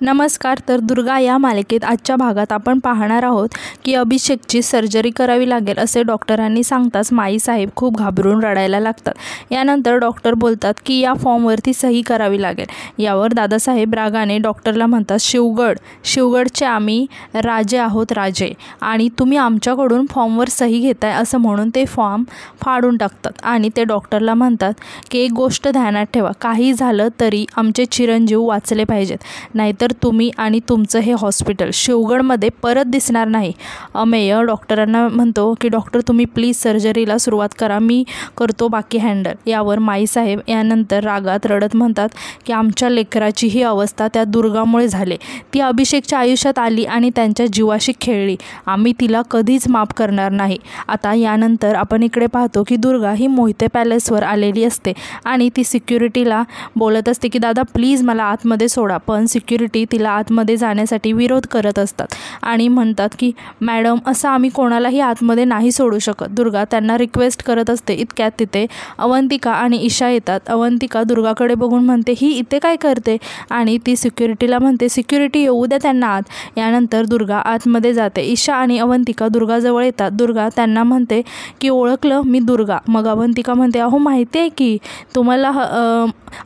नमस्कार. तर दुर्गा या मालिकेत आजच्या भागात आपण पाहणार आहोत की अभिषेकची सर्जरी करावी लागेल असे डॉक्टरांनी सांगताच माईसाहेब खूप घाबरून रडायला लागतात. यानंतर डॉक्टर बोलतात की या फॉर्मवरती सही करावी लागेल. यावर दादासाहेब रागाने डॉक्टरला म्हणतात, शिवगडचे आम्ही राजे आहोत, राजे, आणि तुम्ही आमच्याकडून फॉर्मवर सही घेताय असं म्हणून ते फॉर्म फाडून टाकतात. आणि ते डॉक्टरला म्हणतात की एक गोष्ट ध्यानात ठेवा, काही झालं तरी आमचे चिरंजीव वाचले पाहिजेत, नाहीतर तुम्ही आणि तुमचं हे हॉस्पिटल शिवगडमध्ये परत दिसणार नाही. अमेय डॉक्टरांना म्हणतो की डॉक्टर तुम्ही प्लीज सर्जरीला सुरुवात करा, मी करतो बाकी हँडल. यावर माईसाहेब यानंतर रागात रडत म्हणतात की आमच्या लेकराची ही अवस्था त्या दुर्गामुळे झाली. ती अभिषेकच्या आयुष्यात आली आणि त्यांच्या जीवाशी खेळली. आम्ही तिला कधीच माफ करणार नाही. आता यानंतर आपण इकडे पाहतो की दुर्गा ही मोहिते पॅलेसवर आलेली असते आणि ती सिक्युरिटीला बोलत असते की दादा प्लीज मला आतमध्ये सोडा. पण सिक्युरिटी तिला आतमध्ये जाण्यासाठी विरोध करत असतात आणि म्हणतात की मॅडम असं आम्ही कोणालाही आतमध्ये नाही सोडू शकत. दुर्गा त्यांना रिक्वेस्ट करत असते. इतक्यात तिथे अवंतिका आणि ईशा येतात. अवंतिका दुर्गाकडे बघून म्हणते ही इथे काय करते, आणि ती सिक्युरिटीला म्हणते सिक्युरिटी येऊ द्या त्यांना आत. यानंतर दुर्गा आतमध्ये जाते. ईशा आणि अवंतिका दुर्गाजवळ येतात. दुर्गा त्यांना म्हणते की ओळखलं, मी दुर्गा. मग अवंतिका म्हणते अहो माहिती आहे की तुम्हाला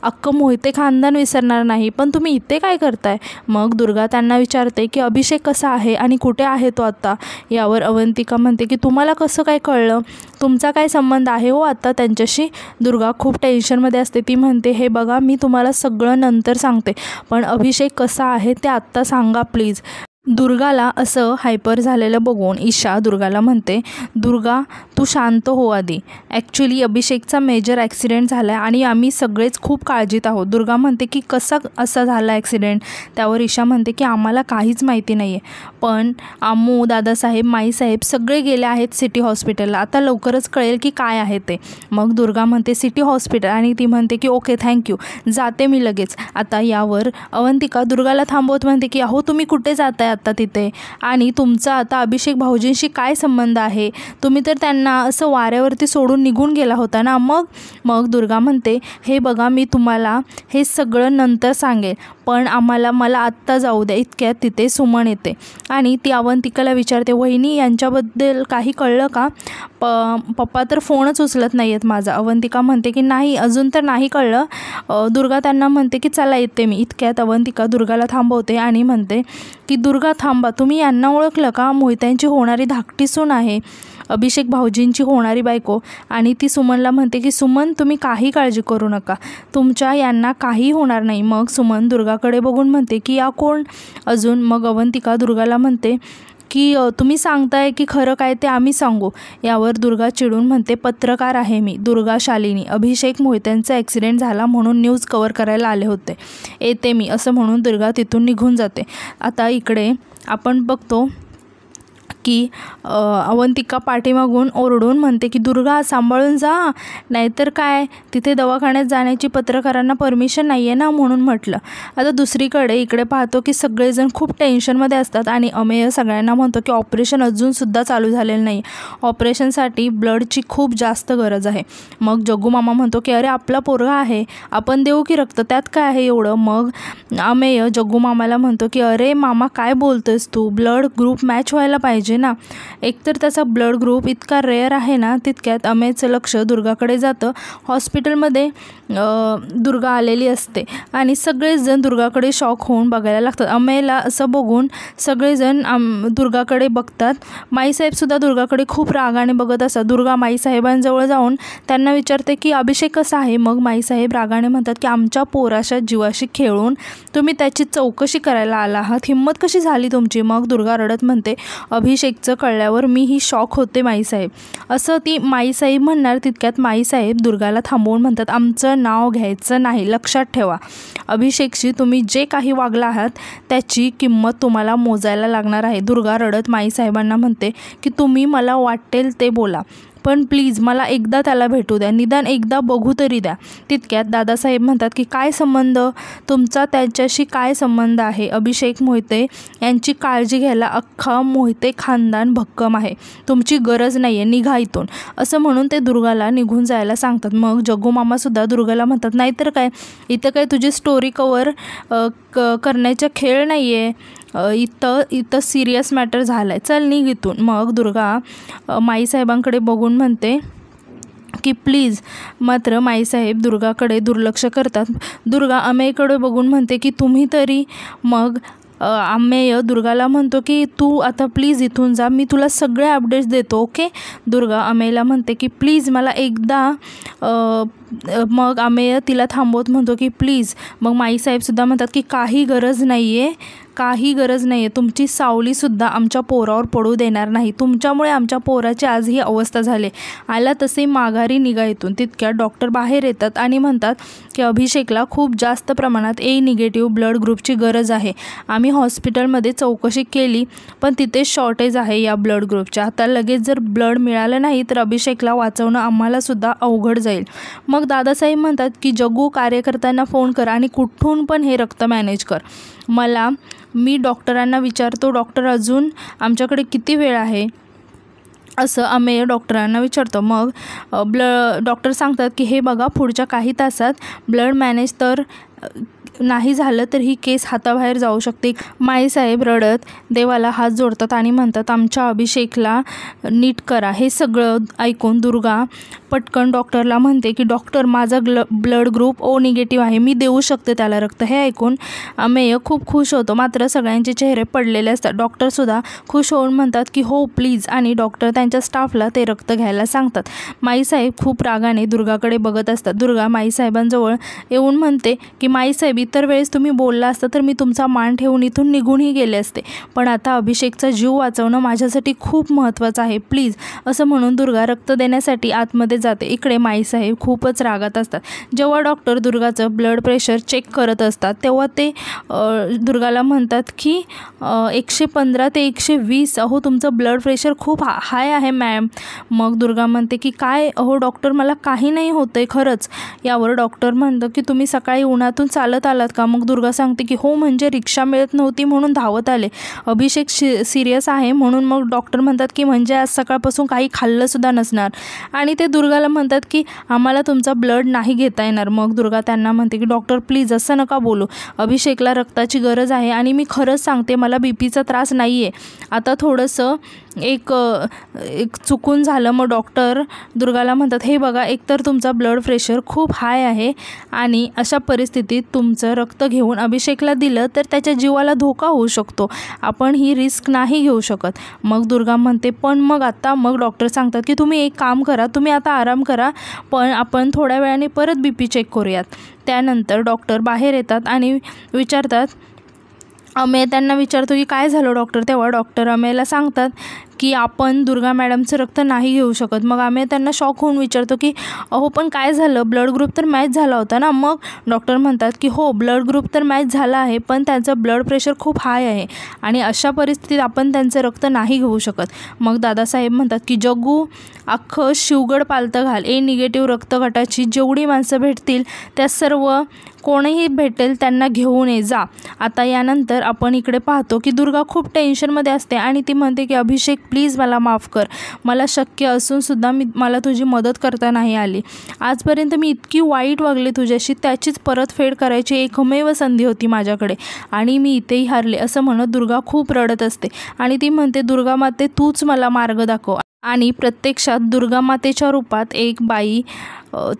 अख्खं मोहिते खानदान विसरणार नाही, पण तुम्ही इथे काय करताय. मग दुर्गा त्यांना विचारते की अभिषेक कसा आहे आणि कुठे आहे तो आता. यावर अवंतिका म्हणते की तुम्हाला कसं काय कळलं, तुमचा काय संबंध आहे हो आता त्यांच्याशी. दुर्गा खूप टेन्शनमध्ये असते. ती म्हणते हे बघा मी तुम्हाला सगळं नंतर सांगते, पण अभिषेक कसा आहे ते आत्ता सांगा प्लीज. दुर्गाला असं हायपर झालेलं बघून ईशा दुर्गाला म्हणते दुर्गा तू शांत हो आधी. ॲक्च्युली अभिषेकचा मेजर ॲक्सिडेंट झाला आहे आणि आम्ही सगळेच खूप काळजीत आहोत. दुर्गा म्हणते की कसा असा झाला ॲक्सिडेंट. त्यावर ईशा म्हणते की आम्हाला काहीच माहिती नाही आहे, पण आम्मू, दादासाहेब, माईसाहेब सगळे गेले आहेत सिटी हॉस्पिटलला. आता लवकरच कळेल की काय आहे ते. मग दुर्गा म्हणते सिटी हॉस्पिटल, आणि ती म्हणते की ओके थँक्यू, जाते मी लगेच. आता यावर अवंतिका दुर्गाला थांबवत म्हणते की अहो तुम्ही कुठे जाताय आता तिथे, आणि तुमचा आता अभिषेक भाऊजींशी काय संबंध आहे, तुम्ही तर त्यांना असं वाऱ्यावरती सोडून निघून गेला होता ना. मग दुर्गा म्हणते हे बघा मी तुम्हाला हे सगळं नंतर सांगेल, पण मला आत्ता जाऊ द्या. इतक्यात तिथे सुमन येते आणि ती अवंतिकाला विचारते वहिनी यांच्याबद्दल काही कळलं का. पप्पा तर फोनच उचलत नाही आहेत माझा. अवंतिका म्हणते की नाही अजून तर नाही कळलं. दुर्गा त्यांना म्हणते की चला येते मी. इतक्यात अवंतिका दुर्गाला थांबवते आणि म्हणते की दुर्गा थांबा, तुम्ही यांना ओळखलं का, मोहित्यांची होणारी धाकटी सून आहे, अभिषेक भाऊजींची होणारी बायको. आणि ती सुमनला म्हणते की सुमन तुम्ही काही काळजी करू नका, तुमच्या यांना काही होणार नाही. मग सुमन दुर्गाकडे बघून म्हणते की या कोण अजून. मग अवंतिका दुर्गाला म्हणते की तुम्ही सांगताय की खरं काय ते आम्ही सांगू. यावर दुर्गा चिडून म्हणते पत्रकार आहे मी, दुर्गा शालिनी, अभिषेक मोहित्यांचा ॲक्सिडेंट झाला म्हणून न्यूज कवर करायला आले होते, येते मी, असं म्हणून दुर्गा तिथून निघून जाते. आता इकडे आपण बघतो की अवंतिका पाठीमागून ओरडून म्हणते की दुर्गा सांभाळून जा, नाहीतर काय तिथे दवाखान्यात जाण्याची पत्रकारांना परमिशन नाही आहे ना म्हणून म्हटलं. आता दुसरीकडे इकडे पाहतो की सगळेजण खूप टेन्शनमध्ये असतात आणि अमेय सगळ्यांना म्हणतो की ऑपरेशन अजूनसुद्धा चालू झालेलं नाही, ऑपरेशनसाठी ब्लडची खूप जास्त गरज आहे. मग जग्गू मामा म्हणतो की अरे आपला पोरगा आहे, आपण देऊ की रक्त, त्यात काय आहे एवढं. मग अमेय जग्गू मामाला म्हणतो की अरे मामा काय बोलतोयस तू, ब्लड ग्रुप मॅच व्हायला पाहिजे ना, एकतर त्याचा ब्लड ग्रुप इतका रेअर आहे ना. तितक्यात अमेयचं लक्ष दुर्गाकडे जातं. हॉस्पिटलमध्ये दुर्गा आलेली असते आणि सगळेजण दुर्गाकडे शॉक होऊन बघायला लागतात. अमेयला असं बघून सगळेजण दुर्गाकडे बघतात. माईसाहेबसुद्धा दुर्गाकडे खूप रागाने बघत असतात. दुर्गा माईसाहेबांजवळ जाऊन त्यांना विचारते की अभिषेक कसा आहे. मग माईसाहेब रागाने म्हणतात की आमच्या पोराच्या जीवाशी खेळून तुम्ही त्याची चौकशी करायला आला आहात, हिंमत कशी झाली तुमची. मग दुर्गा रडत म्हणते अभिषेकचं कळल्यावर मी ही शॉक होते माईसाहेब, असं ती माईसाहेब म्हणणार. तितक्यात माईसाहेब दुर्गाला थांबवून म्हणतात आमचं नाव घ्यायचं नाही, लक्षात ठेवा, अभिषेकशी तुम्ही जे काही वागला आहात त्याची किंमत तुम्हाला मोजायला लागणार आहे. दुर्गा रडत माईसाहेबांना म्हणते की तुम्ही मला वाटेल ते बोला, पण प्लीज मला एकदा त्याला भेटू द्या, निदान एकदा बघू तरी द्या. तितक्यात दादासाहेब म्हणतात की काय संबंध तुमचा त्याच्याशी, काय संबंध आहे? अभिषेक मोहिते यांची काळजी घ्यायला अख्खा मोहिते खानदान भक्कम आहे, तुमची गरज नाही आहे, निघा इथून, असं म्हणून ते दुर्गाला निघून जायला सांगतात. मग जग्गू मामासुद्धा दुर्गाला म्हणतात नाहीतर काय, इथं काय तुझी स्टोरी कवर करण्याचा खेळ नाही आहे, इथं सिरियस मॅटर झालं आहे, चल निघ इथून. मग दुर्गा माईसाहेबांकडे बघून म्हणते की प्लीज. मात्र माईसाहेब दुर्गाकडे दुर्लक्ष करतात. दुर्गा अमेयकडे बघून म्हणते की तुम्ही तरी. मग अमेय दुर्गाला म्हणतो की तू आता प्लीज इथून जा, मी तुला सगळे अपडेट्स देतो, ओके. दुर्गा अमेयला म्हणते की प्लीज मला एकदा. मग अमेय तिला थांबवत म्हणतो की प्लीज. मग माईसाहेबसुद्धा म्हणतात की काही गरज नाही आहे, काही गरज नाही आहे, तुमची सावलीसुद्धा आमच्या पोरावर पडू देणार नाही, तुमच्यामुळे आमच्या पोराची आज ही अवस्था झाली, आला तसे माघारी निघा इथून. तितक्यात डॉक्टर बाहेर येतात आणि म्हणतात की अभिषेकला खूप जास्त प्रमाणात ए निगेटिव्ह ब्लड ग्रुपची गरज आहे, आम्ही हॉस्पिटलमध्ये चौकशी केली पण तिथे शॉर्टेज आहे या ब्लड ग्रुपच्या, आता लगेच जर ब्लड मिळालं नाही तर अभिषेकला वाचवणं आम्हालासुद्धा अवघड जाईल. मग दादासाहेब म्हणतात की जग्गू कार्यकर्त्यांना फोन कर आणि कुठून पण हे रक्त मॅनेज कर, मी डॉक्टरांना विचारतो, डॉक्टर अजून आमच्याकडे किती वेळ आहे असं अमेय डॉक्टरांना विचारतो. मग डॉक्टर सांगतात की हे बघा पुढच्या काही तासात ब्लड मॅनेज तर नाही झालं तर ही केस हाताबाहेर जाऊ शकते. माईसाहेब रडत देवाला हात जोडतात आणि म्हणतात आमच्या अभिषेकला नीट करा. हे सगळं ऐकून दुर्गा पटकन डॉक्टरला म्हणते की डॉक्टर माझा ब्लड ग्रुप ओ निगेटिव्ह आहे, मी देऊ शकते त्याला रक्त. हे ऐकून अमेय खूप खुश होतो. मात्र सगळ्यांचे चेहरे पडलेले असतात. डॉक्टरसुद्धा खुश होऊन म्हणतात की हो प्लीज, आणि डॉक्टर त्यांच्या स्टाफला ते रक्त घ्यायला सांगतात. माईसाहेब खूप रागाने दुर्गाकडे बघत असतात. दुर्गा माईसाहेबांजवळ येऊन म्हणते की माईसाहेब इतर वेळेस तुम्ही बोलला असता तर मी तुमचा मान ठेवून इथून निघूनही गेले असते, पण आता अभिषेकचा जीव वाचवणं माझ्यासाठी खूप महत्त्वाचं आहे, प्लीज, असं म्हणून दुर्गा रक्त देण्यासाठी आतमध्ये जाते. इकडे माईसाहेब खूपच रागात असतात. जेव्हा डॉक्टर दुर्गाचं ब्लड प्रेशर चेक करत असतात तेव्हा ते दुर्गाला म्हणतात की 115 ते 120, अहो तुमचं ब्लड प्रेशर खूप हाय आहे मॅम. मग दुर्गा म्हणते की काय अहो डॉक्टर मला काही नाही होतं आहे खरंच. यावर डॉक्टर म्हणतं की तुम्ही सकाळी उन्हातून चालत आलात का? मग दुर्गा सांगते की हो, म्हणजे रिक्षा मिळत नव्हती म्हणून धावत आले, अभिषेक सिरियस आहे म्हणून. मग डॉक्टर म्हणतात की म्हणजे आज सकाळपासून काही खाल्लंसुद्धा नसणार, आणि ते दुर्गाला म्हणतात की आम्हाला तुमचा ब्लड नाही घेता येणार. मग दुर्गा त्यांना म्हणते की डॉक्टर प्लीज असं नका बोलू, अभिषेकला रक्ताची गरज आहे आणि मी खरंच सांगते मला बीपीचा त्रास नाही आहे, आता थोडंसं एक चुकून झालं. मग डॉक्टर दुर्गाला म्हणतात हे बघा, एकतर तुमचा ब्लड प्रेशर खूप हाय आहे आणि अशा परिस्थितीत तुमचं रक्त घेऊन अभिषेकला दिलं तर त्याच्या जीवाला धोका होऊ शकतो, आपण ही रिस्क नाही घेऊ शकत. मग दुर्गा म्हणते पण मग आता. मग डॉक्टर सांगतात की तुम्ही एक काम करा, तुम्ही आता आराम करा, पण आपण थोड्या वेळाने परत बीपी चेक करूयात. त्यानंतर डॉक्टर बाहेर येतात आणि विचारतात, अमेय त्यांना विचारतो की काय झालं डॉक्टर. तेव्हा डॉक्टर अमेयला सांगतात की आपण दुर्गा मॅडमचं रक्त नाही घेऊ शकत. मग अमेय त्यांना शॉक होऊन विचारतो की अहो पण काय झालं, ब्लड ग्रुप तर मॅच झाला होता ना. मग डॉक्टर म्हणतात की हो ब्लड ग्रुप तर मॅच झाला आहे, पण त्यांचं ब्लड प्रेशर खूप हाय आहे आणि अशा परिस्थितीत आपण त्यांचं रक्त नाही घेऊ शकत. मग दादासाहेब म्हणतात की जग्गू अख्खं शिवगड पालतं घाल, ए निगेटिव्ह रक्तगटाची जेवढी माणसं भेटतील त्या सर्व कोणीही भेटेल त्यांना घेऊन ये जा. आता यानंतर आपण इकडे पाहतो की दुर्गा खूप टेन्शनमध्ये असते आणि ती म्हणते की अभिषेक प्लीज मला माफ कर, मला शक्य असूनसुद्धा मला तुझी मदत करता नाही आली, आजपर्यंत मी इतकी वाईट वागले तुझ्याशी, त्याचीच परतफेड करायची एकमेव संधी होती माझ्याकडे आणि मी इथेही हारले, असं म्हणत दुर्गा खूप रडत असते आणि ती म्हणते दुर्गा माते तूच मला मार्ग दाखव. आणि प्रत्यक्षात दुर्गामातेच्या रूपात एक बाई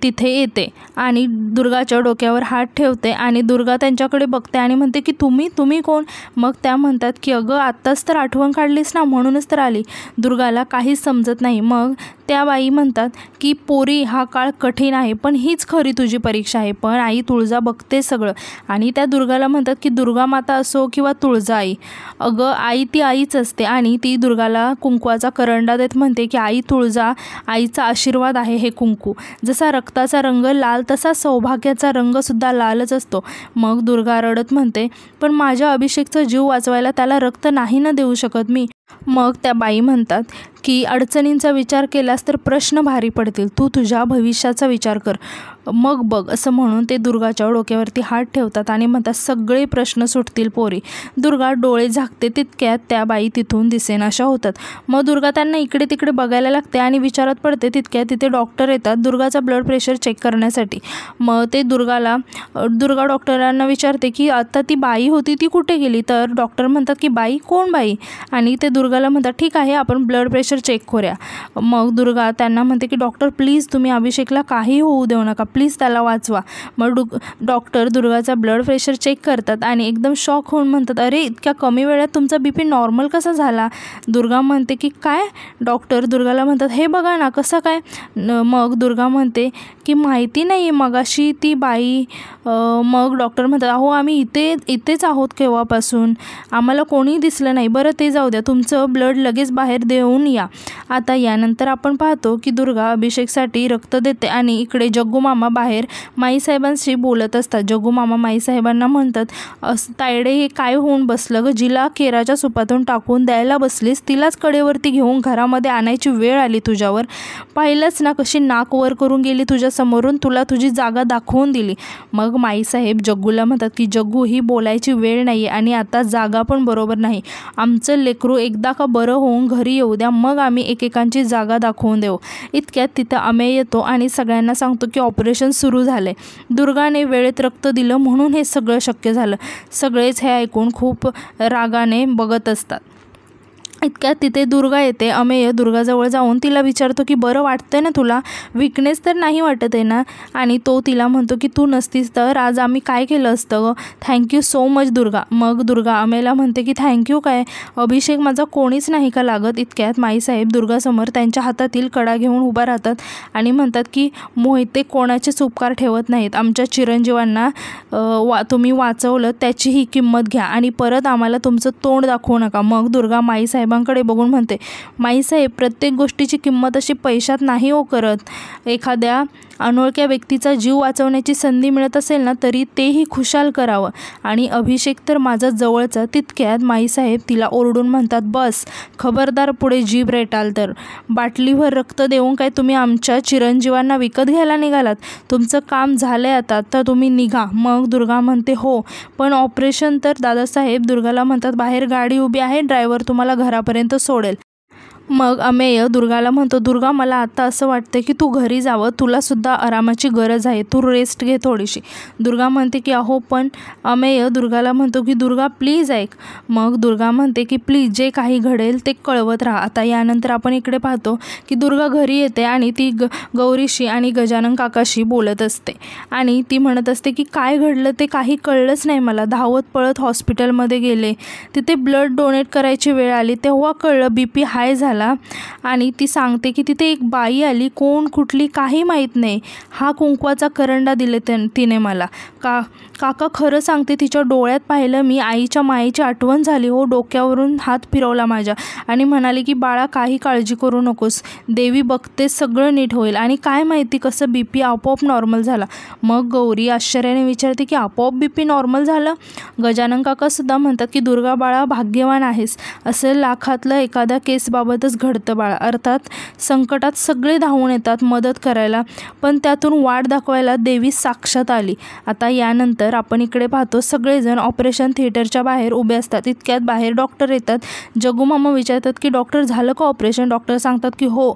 तिथे येते आणि दुर्गाच्या डोक्यावर हात ठेवते आणि दुर्गा त्यांच्याकडे बघते आणि म्हणते की तुम्ही कोण. मग त्या म्हणतात की अगं आत्ताच तर आठवण काढलीस ना म्हणूनच तर आली. दुर्गाला काहीच समजत नाही. मग त्या बाई म्हणतात की पोरी हा काळ कठीण आहे पण हीच खरी तुझी परीक्षा आहे, पण आई तुळजा बघते सगळं. आणि त्या दुर्गाला म्हणतात की दुर्गा माता असो किंवा तुळजा आई, अगं आई ती आईच असते. आणि ती दुर्गाला कुंकवाचा करंडा देत म्हणते की आई तुळजा, आईचा आशीर्वाद आहे हे कुंकू, जसा रक्ताचा रंग लाल तसा सौभाग्याचा रंगसुद्धा लालच असतो. मग दुर्गा रडत म्हणते पण माझ्या अभिषेकचा जीव वाचवायला त्याला रक्त नाही ना देऊ शकत मी. मग त्या बाई म्हणतात की अडचणींचा विचार केलास तर प्रश्न भारी पडतील, तू तुझ्या भविष्याचा विचार कर, मग बघ असं म्हणून ते दुर्गाच्या डोक्यावरती हात ठेवतात आणि म्हणतात सगळे प्रश्न सुटतील पोरी. दुर्गा डोळे झाकते तितक्यात त्या बाई तिथून दिसेनाशा होतात. मग दुर्गा त्यांना इकडे तिकडे बघायला लागते आणि विचारात पडते. तितक्यात तिथे डॉक्टर येतात दुर्गाचा ब्लड प्रेशर चेक करण्यासाठी. मग ते दुर्गा डॉक्टरांना विचारते की आता ती बाई होती ती कुठे गेली. तर डॉक्टर म्हणतात की बाई कोण बाई, आणि ते दुर्गाला म्हणतात ठीक आहे आपण ब्लड प्रेशर चेक करूया. मग दुर्गा त्यांना म्हणते की डॉक्टर प्लीज तुम्ही अभिषेकला काही होऊ देऊ नका, प्लीज त्याला वाचवा. मग डॉक्टर दुर्गाचा ब्लड प्रेशर चेक करतात आणि एकदम शॉक होऊन म्हणतात अरे इतक्या कमी वेळात तुमचा BP नॉर्मल कसा झाला. दुर्गा म्हणते की काय. डॉक्टर दुर्गाला म्हणतात हे बघा ना कसं काय. मग दुर्गा म्हणते की माहिती नाही आहे मगाशी ती बाई. मग डॉक्टर म्हणतात अहो आम्ही इथेच आहोत केव्हापासून, आम्हाला कोणी दिसलं नाही. बरं ते जाऊ द्या, तुमचं ब्लड लगेच बाहेर देऊन या. आता यानंतर आपण पाहतो की दुर्गा अभिषेकसाठी रक्त देते आणि इकडे जग्गू मामा बाहेर माईसाहेबांशी बोलत असतात. जग्गू मामा माईसाहेबांना म्हणतात तायडे हे काय होऊन बसलं ग, जिला केराच्या सुपातून टाकून द्यायला बसलीस तिलाच कडेवरती घेऊन घरामध्ये आणायची वेळ आली तुझ्यावर. पाहिलंच ना कशी नाक वर करून गेली तुझ्या समोरून, तुला तुझी जागा दाखवून दिली. मग माईसाहेब जग्गूला म्हणतात की जग्गू ही बोलायची वेळ नाही आहे आणि आता जागा पण बरोबर नाही. आमचं लेकरू एकदा का बरं होऊन घरी येऊ द्या, मग आम्ही एकेकांची जागा दाखवून देऊ. इतक्यात तिथं अमेय येतो आणि सगळ्यांना सांगतो की ऑपरेशन सुरू झालंय. दुर्गाने वेळेत रक्त दिलं म्हणून हे सगळं शक्य झालं. सगळेच हे ऐकून खूप रागाने बघत असतात. इतक्यात तिथे दुर्गा येते. अमेय दुर्गाजवळ जाऊन तिला विचारतो की बरं वाटतंय ना तुला, विकनेस तर नाही वाटत आहे ना. आणि तो तिला म्हणतो की तू नसतीस तर आज आम्ही काय केलं असतं ग, थँक्यू सो मच दुर्गा. मग दुर्गा अमेयला म्हणते की थँक्यू काय, अभिषेक माझा कोणीच नाही का लागत. इतक्यात माईसाहेब दुर्गासमोर त्यांच्या हातातील कडा घेऊन उभा राहतात आणि म्हणतात की मोहिते कोणाचेच उपकार ठेवत नाहीत. आमच्या चिरंजीवांना तुम्ही वाचवलं त्याची ही किंमत घ्या आणि परत आम्हाला तुमचं तोंड दाखवू नका. मग दुर्गा माईसाहेब कडे बघून म्हणते माईसाहेब प्रत्येक गोष्टीची किंमत अशी पैशात नाही हो करत. एखाद्या अनोळख्या व्यक्तीचा जीव वाचवण्याची संधी मिळत असेल ना तरी तेही खुशाल करावं, आणि अभिषेक तर माझा जवळचा. तितक्यात माईसाहेब तिला ओरडून म्हणतात बस, खबरदार पुढे जीभ रेटाल तर. बाटलीवर रक्त देऊन काय तुम्ही आमच्या चिरंजीवांना विकत घ्यायला निघालात. तुमचं काम झालंय आता, तर तुम्ही निघा. मग दुर्गा म्हणते हो पण ऑपरेशन तर. दादासाहेब दुर्गाला म्हणतात बाहेर गाडी उभी आहे, ड्रायव्हर तुम्हाला घरापर्यंत सोडेल. मग अमेय दुर्गाला म्हणतो दुर्गा मला आता असं वाटतं की तू घरी जावं, तुलासुद्धा आरामाची गरज आहे, तू रेस्ट घे थोडीशी. दुर्गा म्हणते की अहो पण. अमेय दुर्गाला म्हणतो की दुर्गा प्लीज ऐक. मग दुर्गा म्हणते की प्लीज जे काही घडेल ते कळवत राहा. आता यानंतर आपण इकडे पाहतो की दुर्गा घरी येते आणि ती गौरीशी आणि गजानन काकाशी बोलत असते आणि ती म्हणत असते की काय घडलं ते काही कळलंच नाही मला. धावत पळत हॉस्पिटलमध्ये गेले, तिथे ब्लड डोनेट करायची वेळ आली तेव्हा कळलं BP हाय झाला. आणि ती सांगते की तिथे एक बाई आली, कोण कुठली काही माहीत नाही, हा कुंकवाचा करंडा दिले तिने मला. काका खरं सांगते तिच्या डोळ्यात पाहिलं मी, आईच्या मायेची आठवण झाली हो. डोक्यावरून हात फिरवला माझ्या आणि म्हणाले की बाळा काही काळजी करू नकोस, देवी बघते सगळं नीट होईल. आणि काय माहिती कसं BP आपोआप नॉर्मल झाला. मग गौरी आश्चर्याने विचारते की आपोआप BP नॉर्मल झालं. गजानन काकासुद्धा म्हणतात की दुर्गा बाळा भाग्यवान आहेस, असं लाखातलं एखाद्या केसबाबतच घडतं बाळा. अर्थात संकटात सगळे धावून येतात मदत करायला, पण त्यातून वाट दाखवायला देवी साक्षात आली. आता यानंतर आपण इकडे पाहतो सगळेजण ऑपरेशन थिएटरच्या बाहेर उभे असतात. इतक्यात बाहेर डॉक्टर येतात. जग्गू मामा विचारतात की डॉक्टर झालं का ऑपरेशन. डॉक्टर सांगतात की हो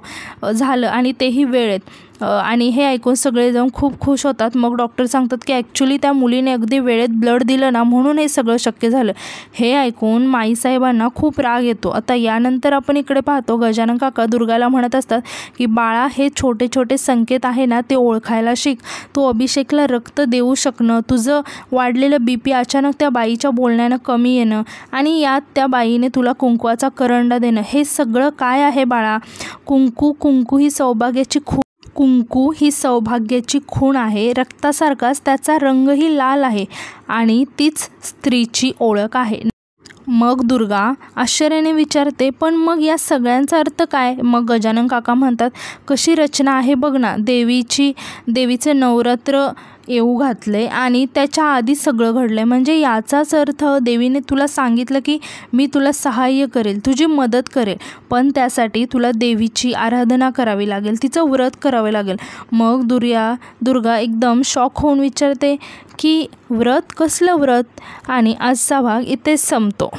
झालं आणि तेही वेळेत. आणि हे ऐकून सगळेजण खूप खुश होतात. मग डॉक्टर सांगतात की ॲक्च्युली त्या मुलीने अगदी वेळेत ब्लड दिलं ना म्हणून हे सगळं शक्य झालं. हे ऐकून माईसाहेबांना खूप राग येतो. आता यानंतर आपण इकडे पाहतो गजानन काका दुर्गाला म्हणत असतात की बाळा हे छोटे छोटे संकेत आहे ना ते ओळखायला शिक. तू अभिषेकला रक्त देऊ शकणं, तुझं वाढलेलं BP अचानक त्या बाईच्या बोलण्यानं कमी येणं आणि यात त्या बाईने तुला कुंकवाचा करंडा देणं, हे सगळं काय आहे बाळा. कुंकू ही सौभाग्याची खूण आहे. रक्तासारखाच त्याचा रंगही लाल आहे आणि तीच स्त्रीची ओळख आहे. मग दुर्गा आश्चर्याने विचारते पण मग या सगळ्यांचा अर्थ काय. मग गजानन काका म्हणतात कशी रचना आहे बघ ना, देवीचे नवरात्र येऊ घातले आणि त्याच्या आधी सगळं घडलं. म्हणजे याचाच अर्थ देवीने तुला सांगितलं की मी तुला सहाय्य करेल, तुझी मदत करेल, पण त्यासाठी तुला देवीची आराधना करावी लागेल, तिचं व्रत करावे लागेल. मग दुर्गा एकदम शॉक होऊन विचारते की व्रत? कसलं व्रत? आणि आजचा भाग इथेच संपतो.